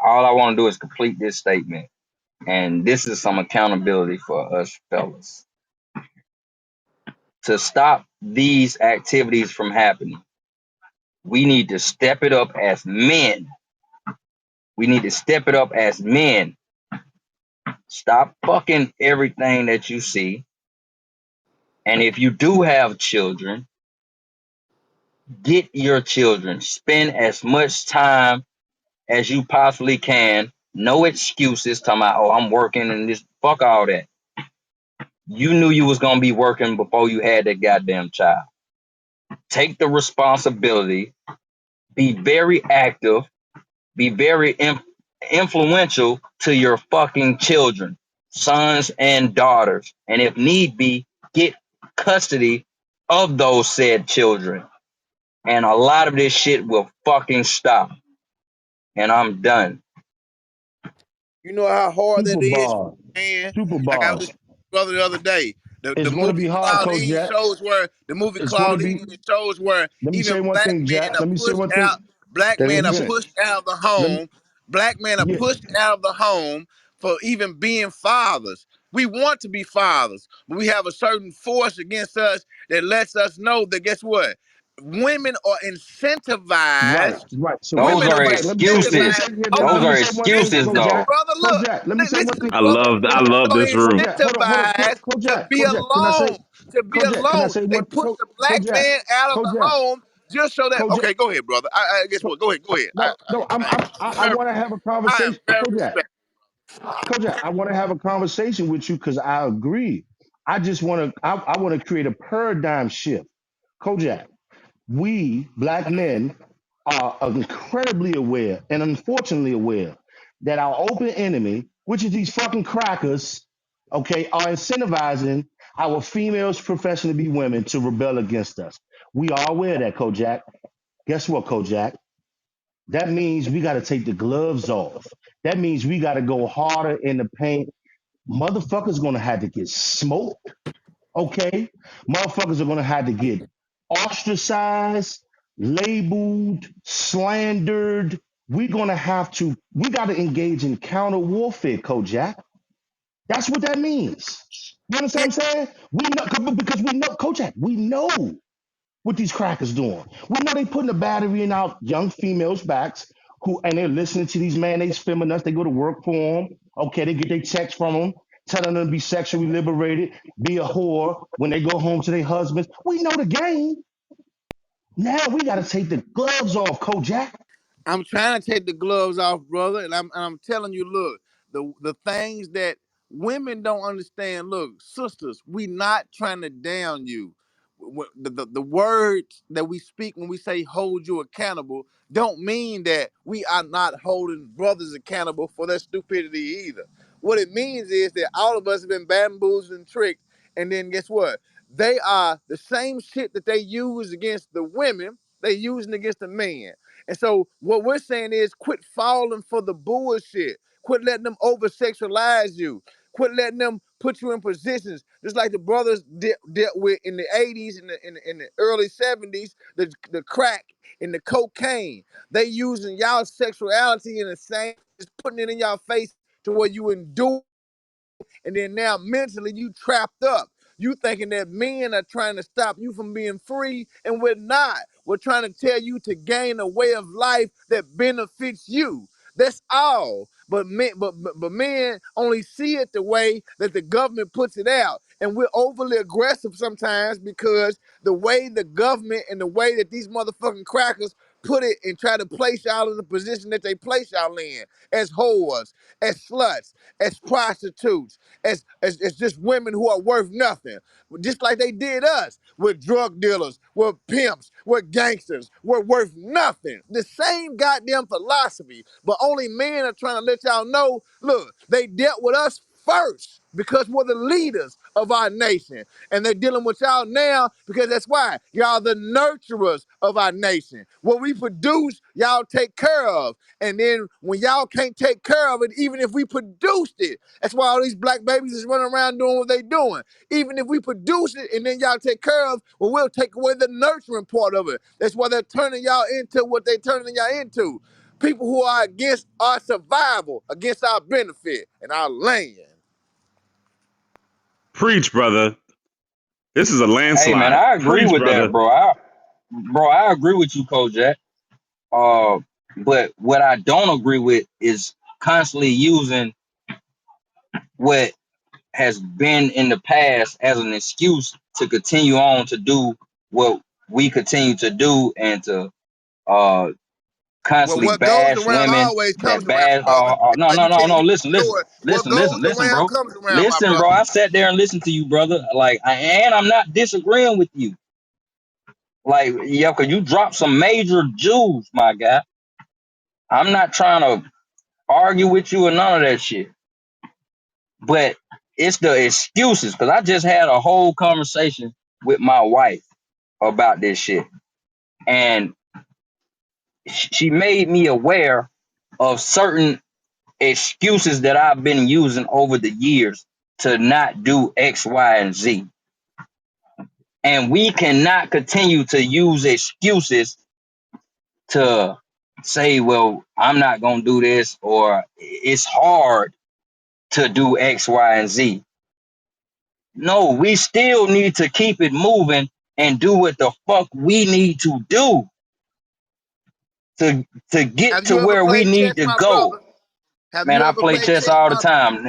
all I want to do is complete this statement. And this is some accountability for us fellas. To stop these activities from happening, we need to step it up as men. We need to step it up as men. Stop fucking everything that you see. And if you do have children, get your children. Spend as much time as you possibly can. No excuses talking about, oh, I'm working and this. Fuck all that. You knew you was gonna be working before you had that goddamn child. Take the responsibility. Be very active. Be very influential to your fucking children, sons and daughters. And if need be, get custody of those said children. And a lot of this shit will fucking stop. And I'm done. You know how hard that Super is, bar. man. Super Like I was bars. just brother the other day. The It's going to movie be hard, Coach Claudine Jack. shows where the movie It's going to Claudine be. shows where Let me say even one black thing, men Jack. are Let me say pushed one thing. out. Black Let men me are finish. pushed out of the Let me. home. Black men are Yeah. pushed out of the home for even being fathers. We want to be fathers, but we have a certain force against us that lets us know that guess what? Women are Right. incentivized. Right. So Those Women are are let me say. Let me excuses. say. incentivized. Yeah. Hold Let Those on. me are say one thing, Listen excuses Coach to me, though. Jack. brother. Coach Look, Jack. Let me say one listen to thing. me, brother. I Women love are this room. Hold on. incentivized Coach to Jack. be Coach Jack. Can I say? alone. To be Coach Jack. Can I alone. say They one? push the black Coach Jack. man out of Coach the Jack. home just so that. Coach Jack. Okay, go ahead, brother. I guess what? Go ahead. Go ahead. No. No. I Very, want to have a I am conversation, very Coach Jack. respectful. Coach Jack. I want to have a conversation with you because I agree. I just want to. I want to create a paradigm shift, Coach Jack. We black men are incredibly aware and unfortunately aware that our open enemy, which is these fucking crackers, okay, are incentivizing our females professing to be women to rebel against us. We are aware of that, Kojak. Guess what, Kojak? That means we got to take the gloves off. That means we got to go harder in the paint. Motherfuckers gonna have to get smoked, okay? Motherfuckers are gonna have to get ostracized, labeled, slandered. We gotta engage in counter warfare, Kojak. That's what that means. You Yeah, understand what I'm saying? We know because we know, Kojak, we know what these crackers doing. We know they putting a battery in our young females' backs who and they're listening to these mayonnaise feminists. They go to work for them. Okay, they get their checks from them, telling them to be sexually liberated, be a whore when they go home to their husbands. We know the game. Now we got to take the gloves off, Kojak. I'm trying to take the gloves off, brother, and I'm telling you, look, the things that women don't understand. Look, sisters, we not trying to down you. The words that we speak when we say hold you accountable don't mean that we are not holding brothers accountable for their stupidity either. What it means is that all of us have been bamboozled and tricked, and then guess what? They are the same shit that they use against the women, they using against the men. And so what we're saying is quit falling for the bullshit. Quit letting them over sexualize you. Quit letting them put you in positions just like the brothers dealt with in the 80s and in the early 70s, the crack and the cocaine. They using y'all sexuality in the same, just putting it in y'all face to where you endure, and then now mentally you trapped up. You thinking that men are trying to stop you from being free, and we're not. We're trying to tell you to gain a way of life that benefits you. That's all. But men only see it the way that the government puts it out, and we're overly aggressive sometimes because the way the government and the way that these motherfucking crackers put it and try to place y'all in the position that they place y'all in as whores, as sluts, as prostitutes, as just women who are worth nothing. Just like they did us with drug dealers, with pimps, with gangsters. We're worth nothing. The same goddamn philosophy, but only men are trying to let y'all know, look, they dealt with us first because we're the leaders of our nation. And they're dealing with y'all now because that's why. Y'all the nurturers of our nation. What we produce, y'all take care of. And then when y'all can't take care of it, even if we produced it, that's why all these black babies is running around doing what they doing. Even if we produce it and then y'all take care of, well, we'll take away the nurturing part of it. That's why they're turning y'all into what they're turning y'all into. People who are against our survival, against our benefit and our land. Preach, brother. This is a Hey man, landslide. I agree Preach, with that, brother. bro. I agree with you, Kojak. Uh, but what I don't agree with is constantly using what has been in the past as an excuse to continue on to do what we continue to do and to uh Well, constantly what goes bash around women always that comes around, bash brother. That's no why no you no can't no listen ignore it. What goes listen around bro, comes around, my brother. I sat there and listened to you, brother. Like and I'm not disagreeing with you. Like yeah, cause you dropped some major jewels, my guy. I'm not trying to argue with you or none of that shit. But it's the excuses because I just had a whole conversation with my wife about this shit, and she made me aware of certain excuses that I've been using over the years to not do X, Y, and Z. And we cannot continue to use excuses to say, well, I'm not going to do this, or it's hard to do X, Y, and Z. No, we still need to keep it moving and do what the fuck we need to do to get Have to you ever where we played need chess, to my go. brother? Have Man, you I ever play played chess chess, all the my time.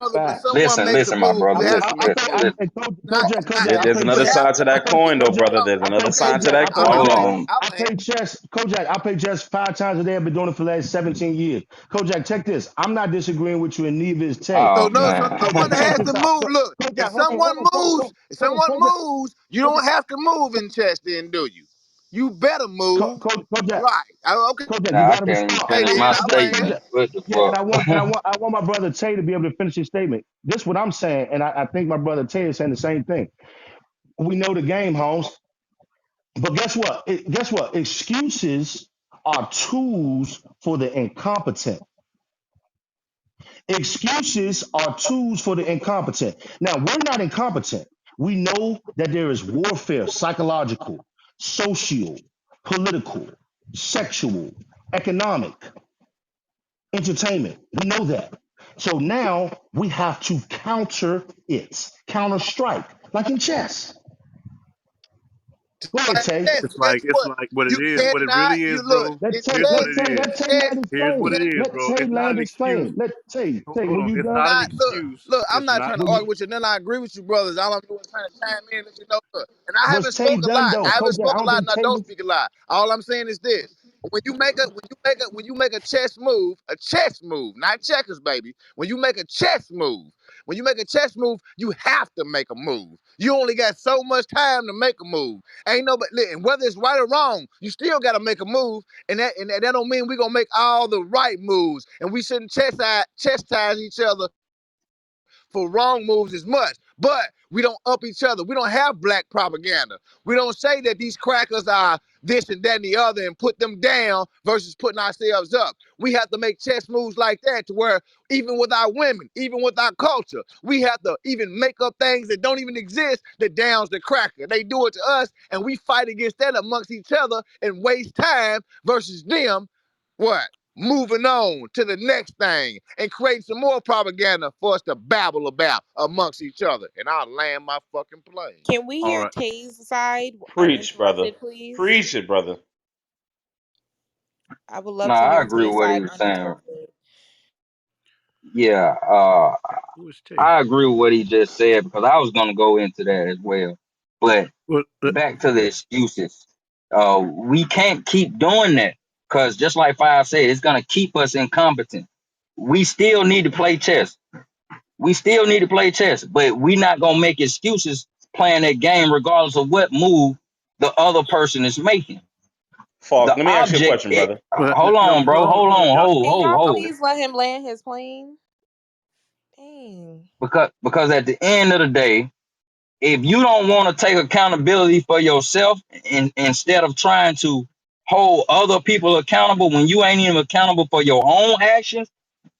brother? When Facts. someone makes a Listen, my move, brother, you have I to listen, make play. a listen, listen. move. Kojak, Not, Kojak, There's I play another you chess. side have to to I that play coin, though, Kojak. brother. There's I play another side to Kojak. that I play coin, Hold chess. man. on. I'll I land. play chess. Kojak, I play chess 5 times a day. I've been doing it for the last 17 years. Kojak, check this. I'm not disagreeing with you, and neither is Tay. Oh But So man. someone Kojak, check has to this out. move. Look, if Kojak, someone moves, Kojak, you Kojak, don't have to move in chess, then do you? You better move. Kojak, Right. Okay. Kojak, you Now I gotta can't even respond. Hey, finish then my I land. Kojak, statement. What the yeah, and fuck? I want my brother Tay to be able to finish his statement. This is what I'm saying, and I think my brother Tay is saying the same thing. We know the game, Holmes. But guess what? Guess what? Excuses are tools for the incompetent. Excuses are tools for the incompetent. Now, we're not incompetent. We know that there is warfare, psychological, social, political, sexual, economic, entertainment. We know that. So now we have to counter it, counter strike, like in chess. Go ahead, Like Tay. chess, It's but guess like it's what? like what You it is. What it cannot. really is, You look bro. in Here's what chess. it is. In Let Tay chess, land his Here's what plane. it is, Let bro. Tay It's not land an his plane. excuse. Let Tay, Hold when on. you It's done, not an not excuse. look. I'm It's not not. trying to when you argue with you. Then I agree with you, brothers. All I'm doing is trying to chime in, let you know. Look, and I was haven't Tay spoke a done lot. though? I haven't Kodak, I spoke a don't lot, think and I Tay don't was. speak a lot. All I'm saying is this: when you make a chess move, not checkers, baby. When you make a chess move, you have to make a move. You only got so much time to make a move. Ain't nobody, and whether it's right or wrong, you still got to make a move. And that don't mean we're gonna make all the right moves. And we shouldn't chastise each other for wrong moves as much. But we don't up each other. We don't have black propaganda. We don't say that these crackers are this and that and the other and put them down versus putting ourselves up. We have to make chess moves like that to where even with our women, even with our culture, we have to even make up things that don't even exist that downs the cracker. They do it to us and we fight against that amongst each other and waste time versus them. What? Moving on to the next thing and create some more propaganda for us to babble about amongst each other. And I'll land my fucking plane. Can we All hear right. Tay's side Preach, brother. uninterrupted, please? Preach it, brother. I would love No, to I hear agree with Tay's what he side was saying. uninterrupted. Yeah, Who is Tay? I agree with what he just said because I was gonna go into that as well. But Well, back to the excuses. We can't keep doing that because just like Five said, it's gonna keep us incompetent. We still need to play chess. We still need to play chess, but we not gonna make excuses playing that game regardless of what move the other person is making. Falk, The let me ask you a object, question, brother. hold no, on, bro, hold hold on, on, y'all. Can y'all hold. please let him land his plane? Dang. Because at the end of the day, if you don't want to take accountability for yourself instead of trying to hold other people accountable when you ain't even accountable for your own actions,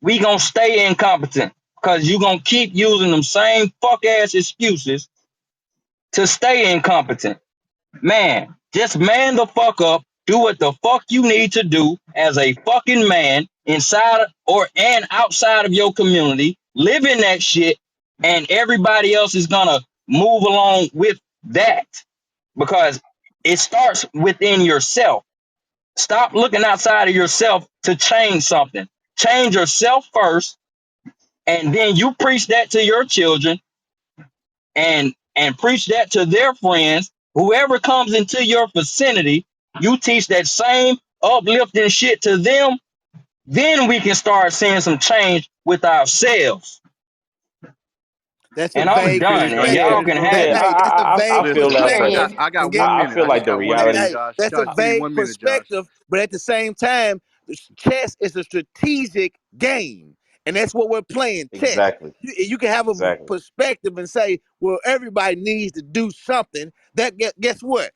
we gonna stay incompetent because you gonna keep using them same fuck ass excuses to stay incompetent. Man, just man the fuck up, Do what the fuck you need to do as a fucking man inside or and outside of your community. Live in that shit, and everybody else is gonna move along with that because it starts within yourself. Stop looking outside of yourself to change something. Change yourself first, and then you preach that to your children and preach that to their friends. Whoever comes into your vicinity, you teach that same uplifting shit to them. Then we can start seeing some change with ourselves. That's a And I'm vague done. Finish And right perspective. y'all there. can That have it. hey, that's a vague I feel Listen, that, I brother. got perspective. I got And guess 1 I minute. feel I like just the got 1 minute, reality. hey, Josh. that's a Josh, give me vague 1 minute, Josh. perspective, but at the same time, chess is a strategic game, and that's what we're playing. Chess. Exactly. You can have a Exactly. perspective and say, well, everybody needs to do something. That guess what?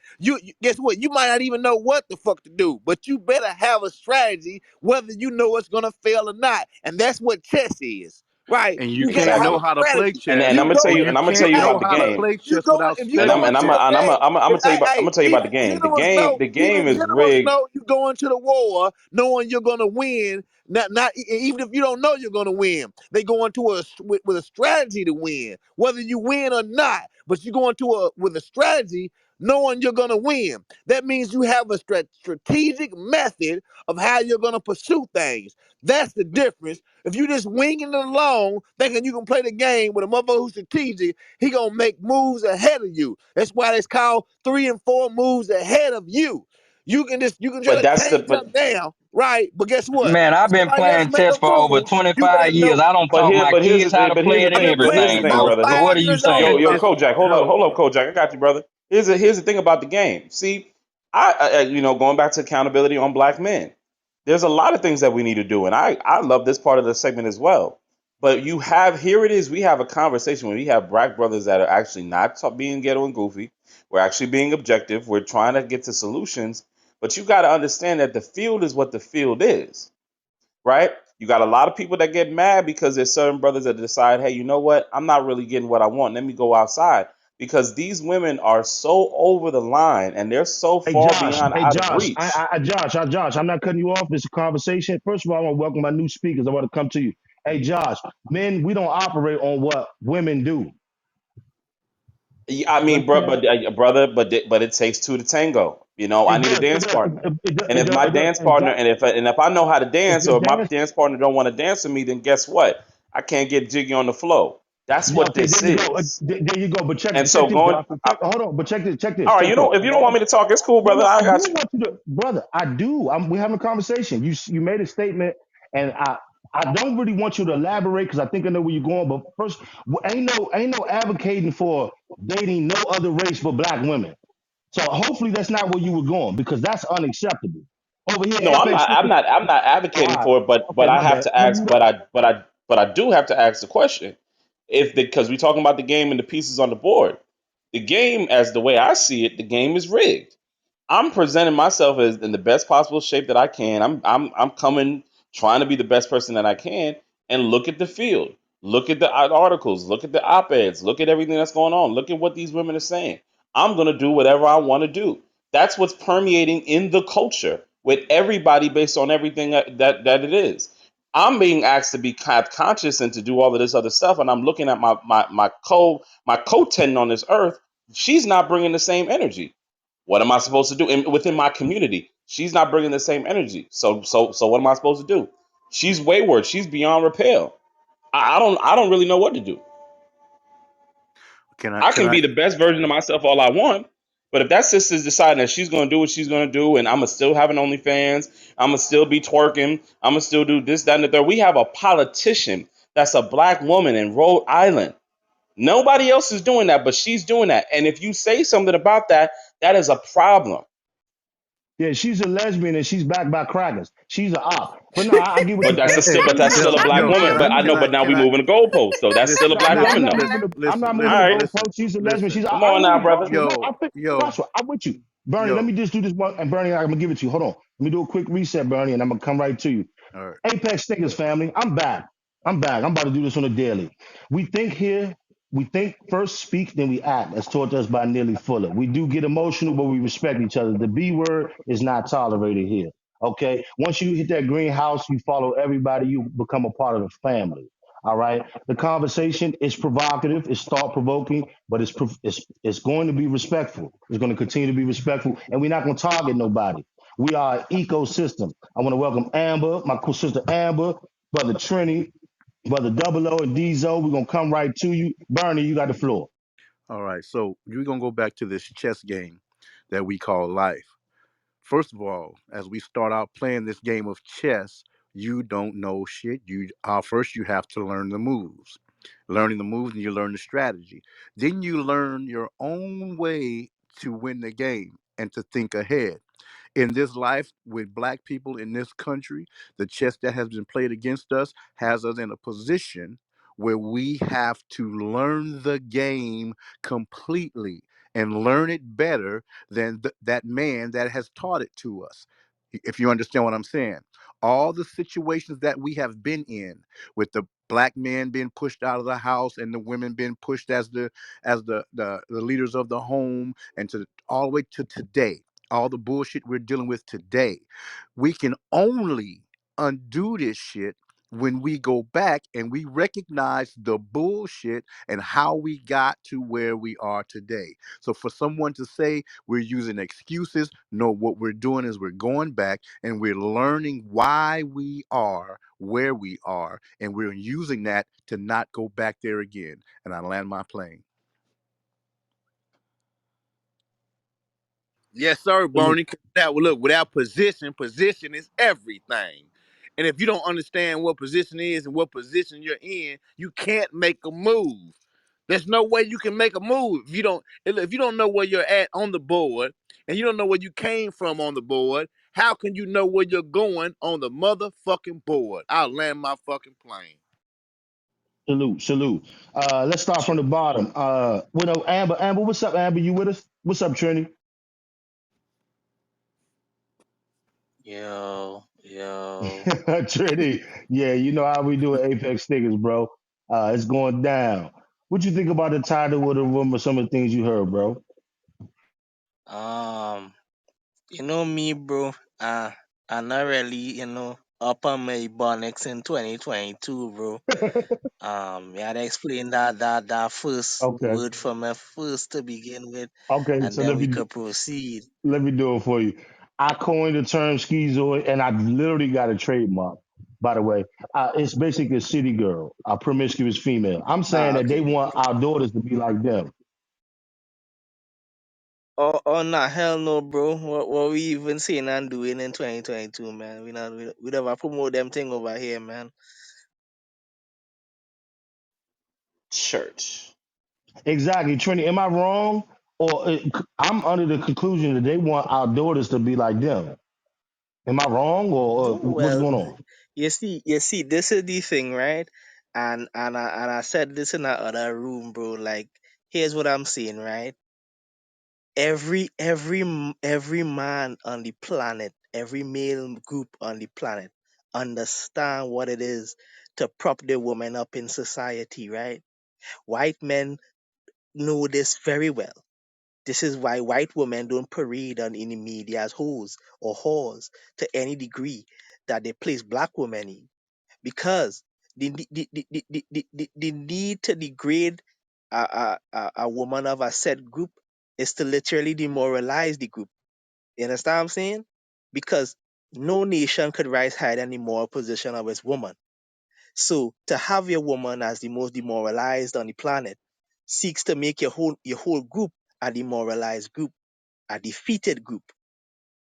Guess what? You might not even know what the fuck to do, but you better have a strategy, whether you know it's gonna fail or not. And that's what chess is, right? And you You gotta can't have know a Exactly. how to play strategy. And chess. I'm You gonna tell go you, You in, and I'm gonna tell can't you hey, know about the how to look, game. play you chess go without if you And go I'm studying. and I'm into a and I'm game. I'm gonna tell you about I'm Hey, gonna tell you about the game. know, The game even is generals rigged. know you go into the war knowing you're gonna win. Even if you don't know you're gonna win, they go into with a strategy to win, whether you win or not. But you go into a with a strategy knowing you're gonna win. That means you have a strategic method of how you're gonna pursue things. That's the difference. If you just winging it along, thinking you can play the game with a motherfucker who's strategic, he gonna make moves ahead of you. That's why it's called 3 and 4 moves ahead of you. You can try But to that's the chase him down, right? But guess what? Man, I've When been somebody else playing make chess a for over move, you better 25 years. know. I don't taught my but here's kids how to but here's play the it and thing. I've been But here's playing the everything, thing, about bro. brother. So what are 5 you years old, saying? Yo, brother. Kojak, hold up, Kojak. I got you, brother. Here's the thing about the game. See, going back to accountability on black men. There's a lot of things that we need to do, and I love this part of the segment as well. But you have here it is. We have a conversation where we have black brothers that are actually not being ghetto and goofy. We're actually being objective. We're trying to get to solutions. But you got to understand that the field is what the field is, right? You got a lot of people that get mad because there's certain brothers that decide, hey, you know what? I'm not really getting what I want. Let me go outside because these women are so over the line and they're so far beyond out of reach. Josh, I'm not cutting you off. It's a conversation. First of all, I want to welcome my new speakers. I want to come to you. Hey, Josh, men, we don't operate on what women do. Yeah, I Let's mean, keep bro, that. brother, but it takes two to tango. I It need a does. It dance does. partner, and It if does. my It does. dance And partner, Josh, and if I know how to if dance, your or if my dance, dance partner don't want to dance with me, then guess what? I can't get jiggy on the flow. That's yeah, what okay, this there you go. is. There you go. But And check so this, going, Josh. Hold on. But all right, check this. if you don't want me to talk, it's cool, No, brother. no, I I do got you. want you to, brother. I do. We're having a conversation. You made a statement, and I don't really want you to elaborate because I think I know where you're going. But first, ain't no advocating for dating no other race but black women. So hopefully that's not where you were going because that's unacceptable. Over here, No, Apex. I'm not All advocating right. for it, but Okay, I my have bad. to No, ask, you right. but I do have to ask the question. If because we're talking about the game and the pieces on the board, the game, as the way I see it, the game is rigged. I'm presenting myself as in the best possible shape that I can. I'm coming trying to be the best person that I can and look at the field. Look at the articles, look at the op-eds, look at everything that's going on. Look at what these women are saying. I'm going to do whatever I want to do. That's what's permeating in the culture with everybody based on everything that it is. I'm being asked to be kind of conscious and to do all of this other stuff, and I'm looking at my co-tenant on this earth. She's not bringing the same energy. What am I supposed to do within my community? She's not bringing the same energy. So what am I supposed to do? She's wayward. She's beyond repair. I don't really know what to do. Can I? I Can can I? be the best version of myself all I want, but if that sister's deciding that she's gonna do what she's gonna do, and I'ma still have an OnlyFans, I'ma still be twerking, I'ma still do this, that, and the third. We have a politician that's a black woman in Rhode Island. Nobody else is doing that, but she's doing that. And if you say something about that, that is a problem. Yeah, she's a lesbian and she's backed by crackers. She's a op. But no, I get what But you're saying. Hey, but that's still a black woman. can I? But I Can know. I? But now Can we I? moving the goalpost though. That's still a Listen, black No, woman listen, I'm not though. listen, moving. I'm not listen, moving All the listen, right, listen, goalpost. She's a lesbian. listen. She's. come I on hear now, you, brother. Joshua. No, Yo, yo, Joshua, I'm with you. Bernie, let yo. me just do this one. And Bernie, I'm gonna give it to you. Hold on. Let me do a quick reset, Bernie, and I'm gonna come right to you. All right. Apex Stickers family, I'm back. I'm back. I'm about to do this on a daily. We think here. We think first, speak, then we act, as taught us by Neely Fuller. We do get emotional, but we respect each other. The B word is not tolerated here. Okay. Once you hit that greenhouse, you follow everybody, you become a part of the family. All right. The conversation is provocative, it's thought provoking, but it's going to be respectful. It's going to continue to be respectful, and we're not going to target nobody. We are an ecosystem. I want to welcome Amber, my cool sister Amber, brother Trini, brother Double O, and Diesel. We're gonna come right to you. Bernie, you got the floor. All right, so we're gonna go back to this chess game that we call life. First of all, as we start out playing this game of chess, you don't know shit. First you have to learn the moves. Learning the moves, and you learn the strategy. Then you learn your own way to win the game and to think ahead. In this life, with black people in this country, the chess that has been played against us has us in a position where we have to learn the game completely and learn it better than that man that has taught it to us. If you understand what I'm saying, all the situations that we have been in, with the black men being pushed out of the house and the women being pushed as the leaders of the home, and to all the way to today, all the bullshit we're dealing with today, we can only undo this shit when we go back and we recognize the bullshit and how we got to where we are today. So for someone to say we're using excuses, no, what we're doing is we're going back and we're learning why we are where we are, and we're using that to not go back there again. And I land my plane. Yes, sir, Salute. Bernie. 'Cause look, without position, position is everything. And if you don't understand what position is and what position you're in, you can't make a move. There's no way you can make a move if you don't know where you're at on the board and you don't know where you came from on the board. How can you know where you're going on the motherfucking board? I'll land my fucking plane. Salute. Salute. Let's start from the bottom. What up, Amber? Amber, what's up, Amber? You with us? What's up, Trini? Yo, yo. Trini. Yeah, you know how we do at Apex Stickers, bro. It's going down. What you think about the title of the room or some of the things you heard, bro? Um, you know me, bro. I'm not really, up on my bonics in 2022, bro. You had to explain that first Okay. word for me first to begin with, Okay. and So then let we me could proceed. Let me do it for you. I coined the term schizoid, and I literally got a trademark. By the way, it's basically a city girl, a promiscuous female. I'm saying Ah, that they okay. want our daughters to be like them. Oh, nah, hell no, bro. What we even saying and doing in 2022, man? We never promote them thing over here, man. Church. Exactly, Trini. Am I wrong, or I'm under the conclusion that they want our daughters to be like them? Am I wrong, or No, what's well, going on? you see, this is the thing, right? And I said this in our other room, bro. Like, here's what I'm saying, right? Every man on the planet, every male group on the planet, understand what it is to prop the woman up in society, right? White men know this very well. This is why white women don't parade on in the media as hoes or whores to any degree that they place black women in, because the need to degrade a woman of a said group is to literally demoralize the group. You understand what I'm saying? Because no nation could rise higher than the moral position of its woman. So to have your woman as the most demoralized on the planet seeks to make your whole group a demoralized group, a defeated group.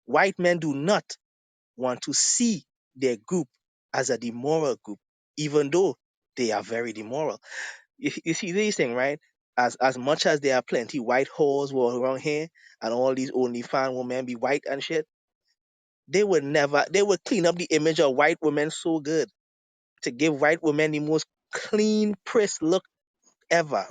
White men do not want to see their group as a demoral group, even though they are very demoral. You see these things, right? As much as there are plenty white whores who around here and all these OnlyFans women be white and shit, they would clean up the image of white women so good to give white women the most clean, pressed look ever.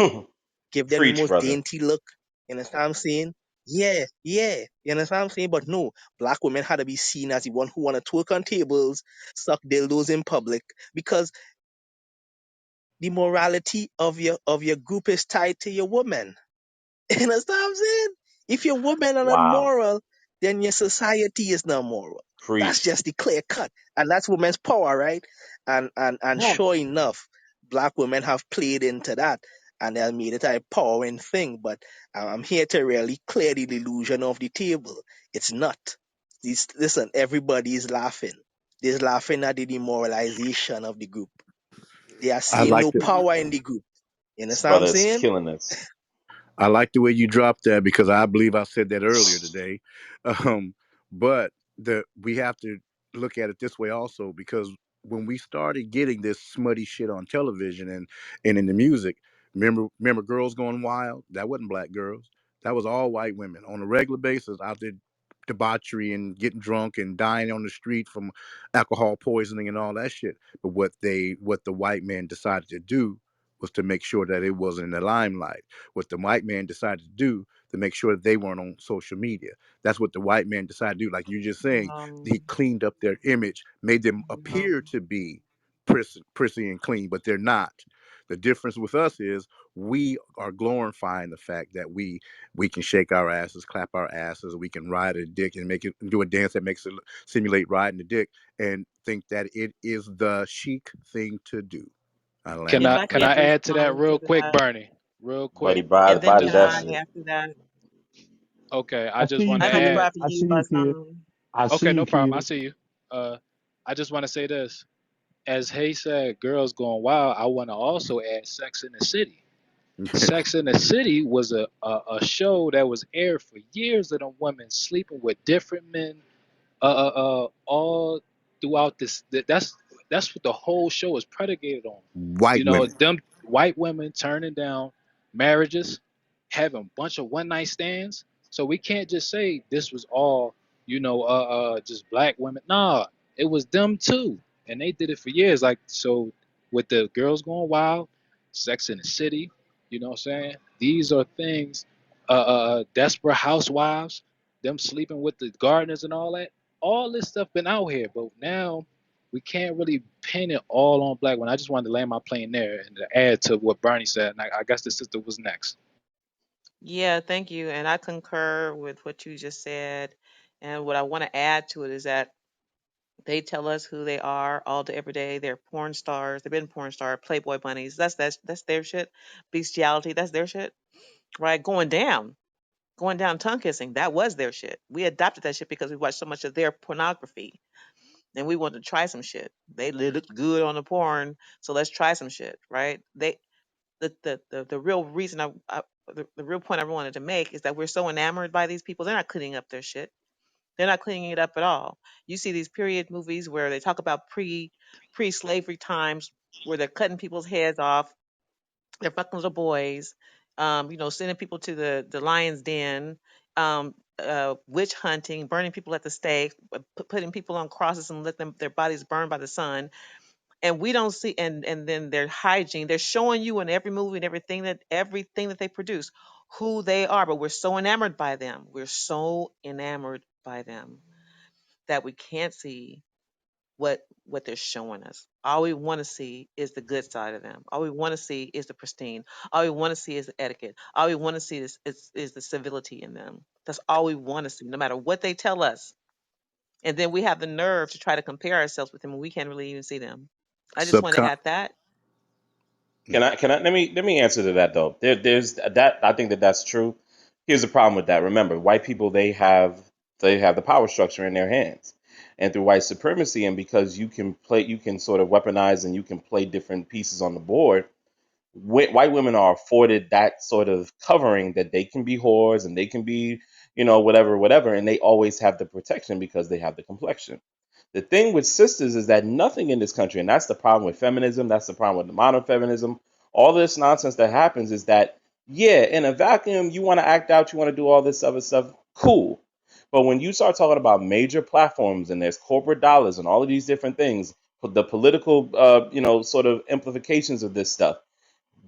Give them the Preach, most brother. dainty look. You understand what I'm saying? Yeah, yeah. You understand what I'm saying? But no, black women had to be seen as the one who want to twerk on tables, suck dildos in public, because the morality of your group is tied to your woman. You understand what I'm saying? If your women are not Wow. moral, then your society is not moral. That's Preach. just the clear cut. And that's women's power, right? And Yeah. sure enough, black women have played into that and they have made it a empowering thing. But I'm here to really clear the delusion off the table. It's not. Listen, everybody is laughing. They're laughing at the demoralization of the group. They are I seeing like no to. power in the group. You This understand what I'm brother is saying? killing us. I like the way you dropped that because I believe I said that earlier today. Um, but we have to look at it this way also because when we started getting this smutty shit on television and in the music, remember Girls Going Wild? That wasn't black girls. That was all white women on a regular basis out there debauchery and getting drunk and dying on the street from alcohol poisoning and all that shit. But what the white man decided to do was to make sure that it wasn't in the limelight. What the white man decided to do to make sure that they weren't on social media. That's what the white man decided to do. Like you're just saying, he Um, cleaned up their image, made them appear um, to be prissy and clean, but they're not. The difference with us is we are glorifying the fact that we can shake our asses, clap our asses, we can ride a dick and make it do a dance that makes it simulate riding a dick, and think that it is the chic thing to do. I land Can if my I I can plane. I can add to that respond to real quick, that, Bernie? Real Buddy, quick. and then I body can just that want I, to. shit. after that, Okay, I I just see you, want I to have to go kid. add. after I you, see you, but kid. I Okay, see you, no problem. I kid. see you. I just want to say this. As Hay said, girls going wild. I want to also add Sex in the City. Sex in the City was a show that was aired for years of them women sleeping with different men all throughout this. That's what the whole show is predicated on. White You know, women. them white women turning down marriages, having a bunch of one night stands. So we can't just say this was all, just black women. Nah, it was them too, and they did it for years. Like so, with the girls going wild, Sex in the City. You know what I'm saying? These are things. Desperate Housewives, them sleeping with the gardeners and all that. All this stuff been out here, but now we can't really pin it all on black women. I just wanted to land my plane there and to add to what Bernie said. And I guess the sister was next. yeah, thank you, and I concur with what you just said. And what I want to add to it is that they tell us who they are all day, every day. They're porn stars. They've been porn star, Playboy bunnies. That's their shit. Bestiality, that's their shit, right? Going down, tongue kissing. That was their shit. We adopted that shit because we watched so much of their pornography, and we wanted to try some shit. They looked good on the porn, so let's try some shit, right? The real reason the real point I wanted to make is that we're so enamored by these people. They're not cleaning up their shit. They're not cleaning it up at all. You see these period movies where they talk about pre slavery times where they're cutting people's heads off, they're fucking little boys, sending people to the lion's den, witch hunting, burning people at the stake, putting people on crosses and let them their bodies burn by the sun. And we don't see, and then their hygiene. They're showing you in every movie and everything that they produce who they are. But we're so enamored by them. We're so enamored by them that we can't see what they're showing us. All we want to see is the good side of them. All we want to see is the pristine. All we want to see is the etiquette. All we want to see is the civility in them. That's all we want to see, no matter what they tell us. And then we have the nerve to try to compare ourselves with them, and we can't really even see them. I just want to Subcon. add that. Can I let me answer to that though. There's that I think that that's true. Here's the problem with that. Remember, white people they have the power structure in their hands, and through white supremacy, and because you can sort of weaponize and you can play different pieces on the board. White women are afforded that sort of covering that they can be whores and they can be whatever, and they always have the protection because they have the complexion. The thing with sisters is that nothing in this country, and that's the problem with feminism, that's the problem with the modern feminism, all this nonsense that happens is that, yeah, in a vacuum, you want to act out, you want to do all this other stuff, cool. But when you start talking about major platforms and there's corporate dollars and all of these different things, the political, sort of implications of this stuff,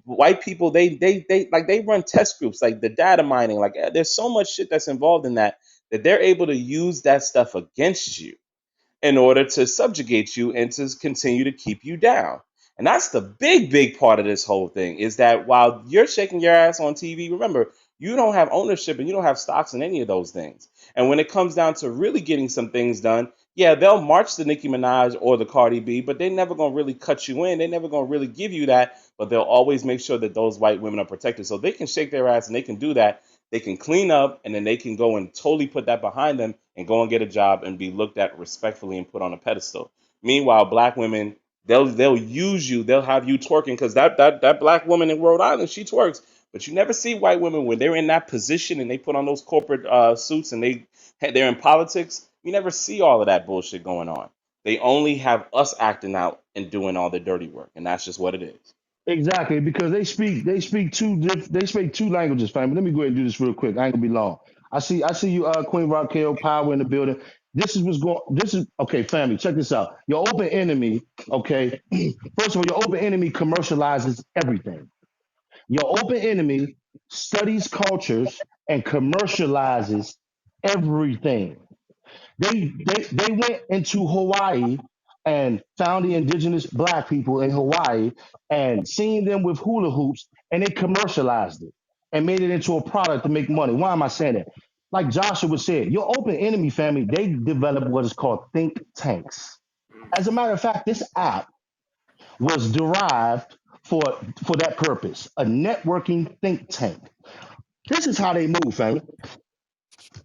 white people they run test groups like the data mining, like there's so much shit that's involved in that they're able to use that stuff against you in order to subjugate you and to continue to keep you down. And that's the big part of this whole thing is that while you're shaking your ass on TV, remember, you don't have ownership and you don't have stocks in any of those things. And when it comes down to really getting some things done, yeah, they'll march the Nicki Minaj or the Cardi B, but they're never going to really cut you in. They're never going to really give you that, but they'll always make sure that those white women are protected. So they can shake their ass and they can do that. They can clean up and then they can go and totally put that behind them and go and get a job and be looked at respectfully and put on a pedestal. Meanwhile, black women, they'll use you. They'll have you twerking because that black woman in Rhode Island, she twerks. But you never see white women when they're in that position and they put on those corporate suits and they're in politics. You never see all of that bullshit going on. They only have us acting out and doing all the dirty work, and that's just what it is. Exactly, because they speak two languages, family. Let me go ahead and do this real quick. I ain't gonna be long. I see you, Queen Raquel Power in the building. This is what's going. This is okay, family. Check this out. Your open enemy. Okay, first of all, your open enemy commercializes everything. Your open enemy studies cultures and commercializes everything. They went into Hawaii and found the indigenous black people in Hawaii and seen them with hula hoops and they commercialized it and made it into a product to make money. Why am I saying that? Like Joshua said, your open enemy family, they developed what is called think tanks. As a matter of fact, this app was derived for for that purpose, a networking think tank. This is how they move, family.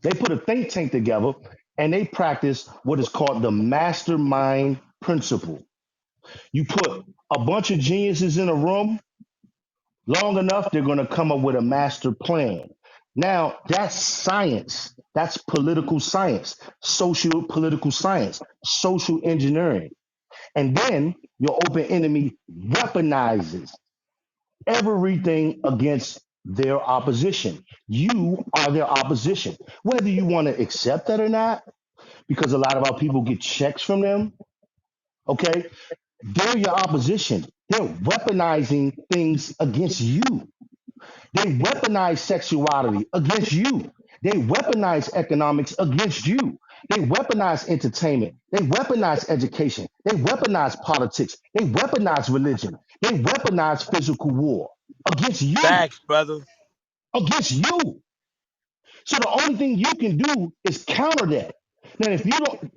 They put a think tank together and they practice what is called the mastermind principle. You put a bunch of geniuses in a room long enough, they're going to come up with a master plan. Now, that's science. That's political science, social political science, social engineering. And then your open enemy weaponizes everything against their opposition. You are their opposition. Whether you want to accept that or not, because a lot of our people get checks from them. Okay, they're your opposition. They're weaponizing things against you. They weaponize sexuality against you. They weaponize economics against you. They weaponize entertainment. They weaponize education. They weaponize politics. They weaponize religion. They weaponize physical war against you. Facts, brother. Against you. So the only thing you can do is counter that. Now, if you don't,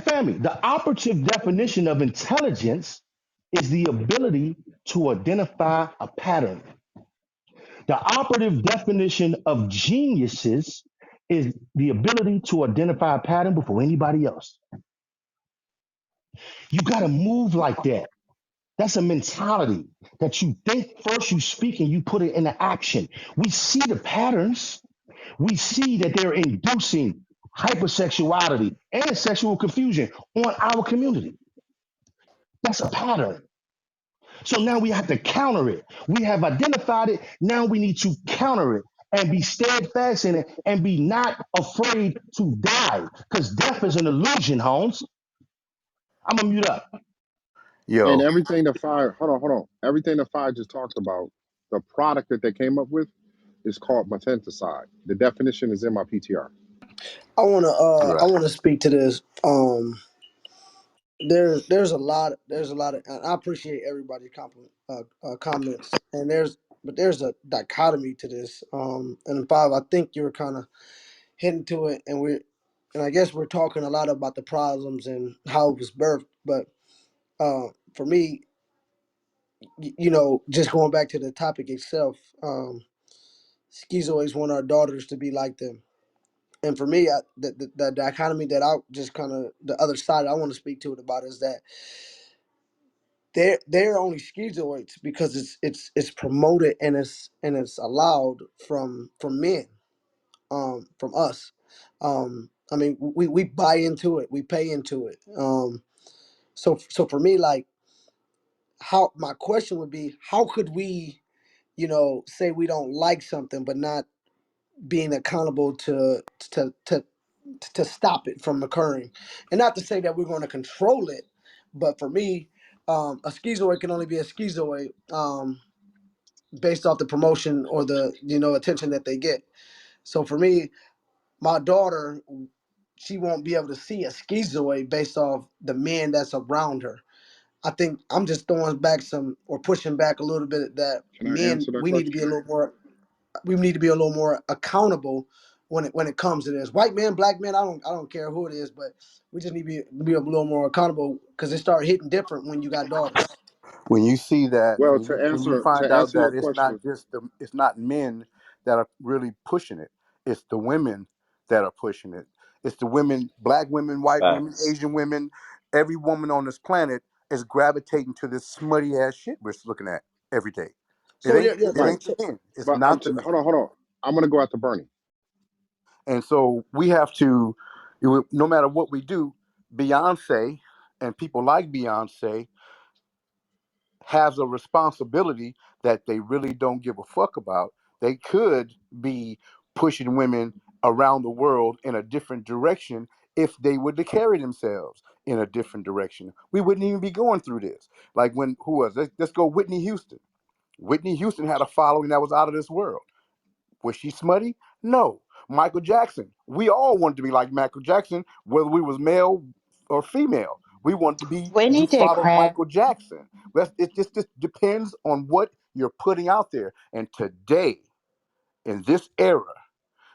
family, the operative definition of intelligence is the ability to identify a pattern. The operative definition of geniuses is the ability to identify a pattern before anybody else. You got to move like that. That's a mentality that you think first, you speak, and you put it into action. We see the patterns. We see that they're inducing hypersexuality and sexual confusion on our community. That's a pattern. So now we have to counter it. We have identified it. Now we need to counter it and be steadfast in it and be not afraid to die because death is an illusion, Holmes. I'm going to mute up. And Yo, everything the fire, hold on. Everything the fire just talked about, the product that they came up with is called methantaside. The definition is in my PTR. right. I wanna speak to this. There's a lot of and I appreciate everybody's comments and there's a dichotomy to this. And Five, I think you were kind of hitting to it, and I guess we're talking a lot about the problems and how it was birthed. But for me, just going back to the topic itself, Skeeziods want our daughters to be like them. And for me, the dichotomy that I just kind of the other side I want to speak to it about is that they're only schizoids because it's promoted and it's allowed from men, from us. I mean, we buy into it, we pay into it. So for me, like, how my question would be, how could we, say we don't like something, but not being accountable to stop it from occurring, and not to say that we're going to control it, but for me, a schizoid can only be a schizoid based off the promotion or the attention that they get. So for me, my daughter, she won't be able to see a schizoid based off the men that's around her. I think I'm just throwing back some or pushing back a little bit that Can I men answer that we need to be a question? little more accountable when it comes to this. White men, black men, I don't care who it is, but we just need to be a little more accountable because it start hitting different when you got daughters. When you see that, Well, when you find to out answer that your it's not question, just it's not men that are really pushing it, it's the women that are pushing it. It's the women, black women, white women, Facts. Asian women. Every woman on this planet is gravitating to this smutty ass shit we're looking at every day. It So ain't yeah, yeah. it So, right? ain't the so men. It's But not the men. hold on. I'm gonna go after Bernie. And so we have to, no matter what we do, Beyonce and people like Beyonce has a responsibility that they really don't give a fuck about. They could be pushing women around the world in a different direction if they were to carry themselves in a different direction. We wouldn't even be going through this. Like when, who was, let's go Whitney Houston. Whitney Houston had a following that was out of this world. Was she smutty? No. Michael Jackson. We all wanted to be like Michael Jackson, whether we was male or female. We wanted to Whitney did follow crack. Michael Jackson. It just depends on what you're putting out there. And today, in this era,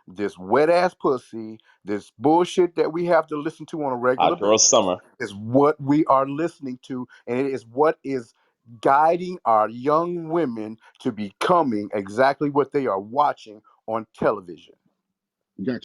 this wet ass pussy, this bullshit that we have to listen to on a regular Hot girl basis, summer. is what we are listening to, and it is what is guiding our young women to becoming exactly what they are watching on television. Got